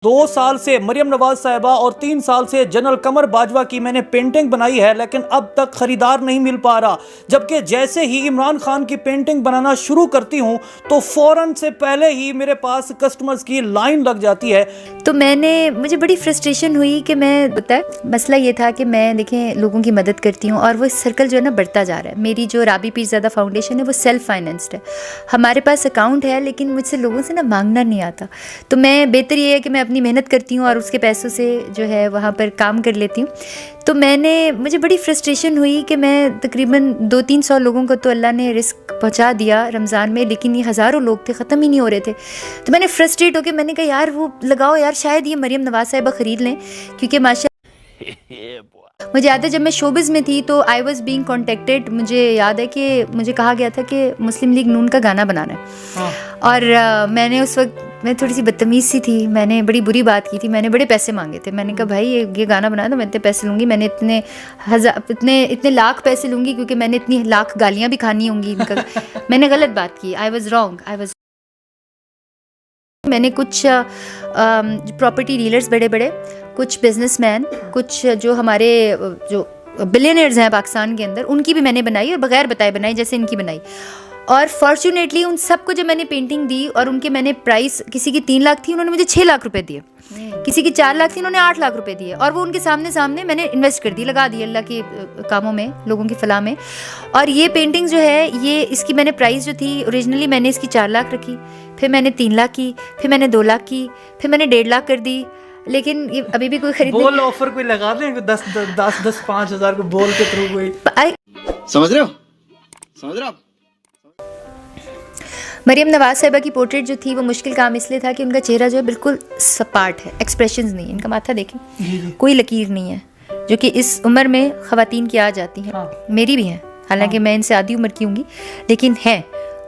2 साल से मरियम नवाज साहिबा और 3 साल से जनरल कमर बाजवा की मैंने पेंटिंग बनाई है, लेकिन अब तक खरीदार नहीं मिल पा रहा। जबकि जैसे ही इमरान खान की पेंटिंग बनाना शुरू करती हूं तो फौरन से पहले ही मेरे पास कस्टमर्स की लाइन लग जाती है। तो मुझे बड़ी फ्रस्ट्रेशन हुई कि मसला ये था कि मैं देखें लोगों की मदद करती हूँ और वो सर्कल जो है ना बढ़ता जा रहा है। मेरी जो राबी पीरज़ादा फाउंडेशन है वो सेल्फ फाइनेंस्ड है। हमारे पास अकाउंट है लेकिन मुझसे लोगों से ना मांगना नहीं आता। तो बेहतर ये है कि मैं अपनी मेहनत करती हूँ और उसके पैसों से जो है वहाँ पर काम कर लेती हूँ। तो मुझे बड़ी फ्रस्ट्रेशन हुई कि मैं तकरीबन 200-300 लोगों को तो अल्लाह ने रिस्क पहुँचा दिया रमज़ान में, लेकिन ये हज़ारों लोग थे, ख़त्म ही नहीं हो रहे थे। तो मैंने फ्रस्ट्रेट होकर मैंने कहा यार वो लगाओ यार, शायद ये मरियम नवाज साहिबा ख़रीद लें, क्योंकि मुझे याद है जब मैं शोबिज़ में थी तो आई वॉज़ बीइंग कॉन्टेक्टेड। मुझे याद है कि मुझे कहा गया था कि मुस्लिम लीग नून का गाना बनाना है। और मैंने उस वक्त मैं थोड़ी सी बदतमीज़ सी थी, मैंने बड़ी बुरी बात की थी, मैंने बड़े पैसे मांगे थे। मैंने कहा भाई ये गाना बनाया तो मैं इतने पैसे लूँगी, मैंने इतने लाख पैसे लूँगी, क्योंकि मैंने इतनी लाख गालियाँ भी खानी होंगी इनका। मैंने गलत बात की, आई वॉज़ रॉन्ग। मैंने कुछ प्रॉपर्टी डीलर्स बड़े कुछ बिजनेसमैन, कुछ जो हमारे जो बिलियनर्स हैं पाकिस्तान के अंदर, उनकी भी मैंने बनाई और बगैर बताए बनाई, जैसे इनकी बनाई। और फॉर्चुनेटली उन सबको जब मैंने पेंटिंग दी और उनके मैंने प्राइस, किसी की 3 लाख थी उन्होंने मुझे 6 लाख रुपए दिए, किसी की 4 लाख थी उन्होंने 8 लाख रुपए दिए, और वो उनके सामने मैंने इन्वेस्ट कर दी, लगा दी अल्लाह के कामों में, लोगों की फलाह में। और ये पेंटिंग जो है ये इसकी मैंने प्राइस जो थी ओरिजिनली मैंने इसकी 4 लाख रखी, फिर मैंने 3 लाख की, फिर मैंने 2 लाख की, फिर मैंने 1.5 लाख कर दी। लेकिन अभी भी कोई खरीदने बोल ऑफर कोई लगा दें 10 5 हज़ार को बोल के थ्रू कोई, समझ रहे हो? मरियम नवाज साहिबा की पोर्ट्रेट जो थी वो मुश्किल काम इसलिए था कि उनका चेहरा जो है बिल्कुल सपाट है, एक्सप्रेशंस नहीं है, इनका माथा देखें कोई लकीर नहीं है, जो कि इस उम्र में ख़वातीन की आ जाती हैं। हाँ। मेरी भी हैं, हालांकि मैं इनसे आधी उम्र की होंगी, लेकिन हैं,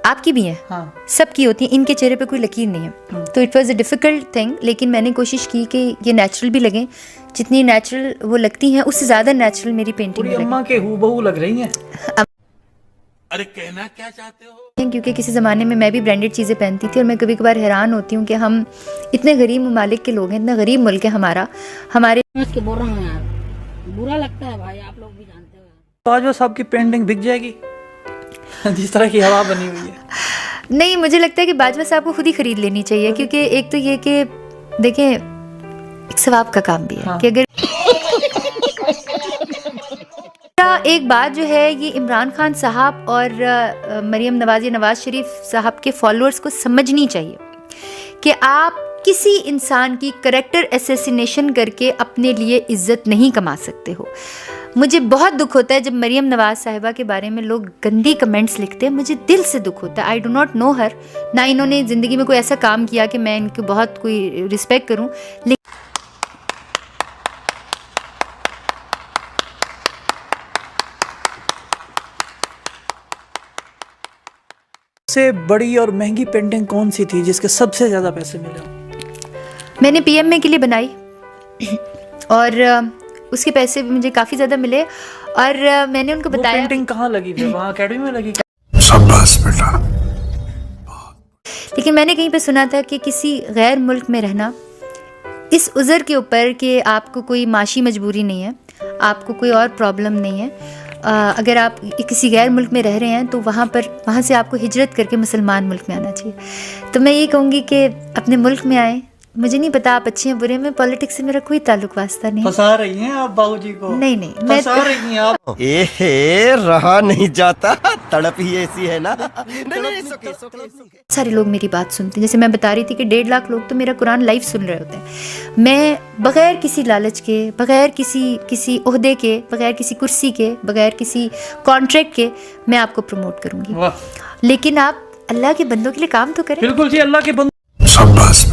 आपकी भी हैं। हाँ। सबकी होती हैं, इनके चेहरे पे कोई लकीर नहीं है। तो it was a difficult thing, लेकिन मैंने कोशिश की कि ये नेचुरल भी लगें, जितनी नेचुरल वो लगती हैं उससे ज़्यादा नेचुरल मेरी पेंटिंग लगे। अम्मा के हूबहू लग रही हैं। अरे कहना क्या चाहते हो? क्योंकि किसी ज़माने में मैं भी ब्रांडेड चीज़ें पहनती थी और मैं कभी कभार हैरान होती हूँ कि हम इतने गरीब ममालिक के लोग हैं, इतना गरीब मुल्क है हमारा, हमारे बोल रहा हूँ यार, बुरा लगता है भाई, आप लोग भी जानते हो। बाजवा साहब की पेंटिंग बिक जाएगी जिस तरह की हवा बनी हुई है। नहीं, मुझे लगता है कि बाजवा साहब को खुद ही खरीद लेनी चाहिए, क्योंकि एक तो ये कि देखें एक सवाब का काम भी है। हाँ। कि अगर एक बात जो है ये इमरान खान साहब और मरियम नवाज शरीफ साहब के फॉलोअर्स को समझनी चाहिए कि आप किसी इंसान की करैक्टर असैसिनेशन करके अपने लिए इज्जत नहीं कमा सकते हो। मुझे बहुत दुख होता है जब मरियम नवाज साहिबा के बारे में लोग गंदी कमेंट्स लिखते हैं, मुझे दिल से दुख होता है। आई डू नॉट नो हर, ना इन्होंने ज़िंदगी में कोई ऐसा काम किया कि मैं इनको बहुत कोई रिस्पेक्ट करूं, लेकिन सबसे बड़ी और महंगी पेंटिंग कौन सी थी जिसके सबसे ज़्यादा पैसे मिले? मैंने PMA के लिए बनाई और उसके पैसे भी मुझे काफ़ी ज़्यादा मिले। और मैंने उनको बताया। पेंटिंग कहाँ लगी थी? वहाँ एकेडमी में लगी? शाबाश बेटा। लेकिन मैंने कहीं पे सुना था कि किसी गैर मुल्क में रहना इस उज़र के ऊपर कि आपको कोई माशी मजबूरी नहीं है, आपको कोई और प्रॉब्लम नहीं है, अगर आप किसी गैर मुल्क में रह रहे हैं तो वहाँ से आपको हिजरत करके मुसलमान मुल्क में आना चाहिए। तो मैं ये कहूँगी कि अपने मुल्क में आएँ। मुझे नहीं पता आप अच्छे हैं बुरे में, पॉलिटिक्स से मेरा कोई ताल्लुक वास्ता नहीं। फंसा रही हैं आप बाबूजी को? नहीं, फंसा रही हैं आप। रहा नहीं जाता, तड़प ही ऐसी है ना। सारे लोग मेरी बात सुनते हैं, जैसे मैं बता रही थी कि 1.5 लाख लोग तो मेरा कुरान लाइव सुन रहे होते हैं। मैं बगैर किसी लालच के, बगैर किसी ओहदे के, बगैर किसी कुर्सी के, बगैर किसी कॉन्ट्रैक्ट के मैं आपको प्रमोट करूंगी। लेकिन आप अल्लाह के बंदों के लिए काम तो करें। बिल्कुल जी, अल्लाह के बंदों। शाबाश।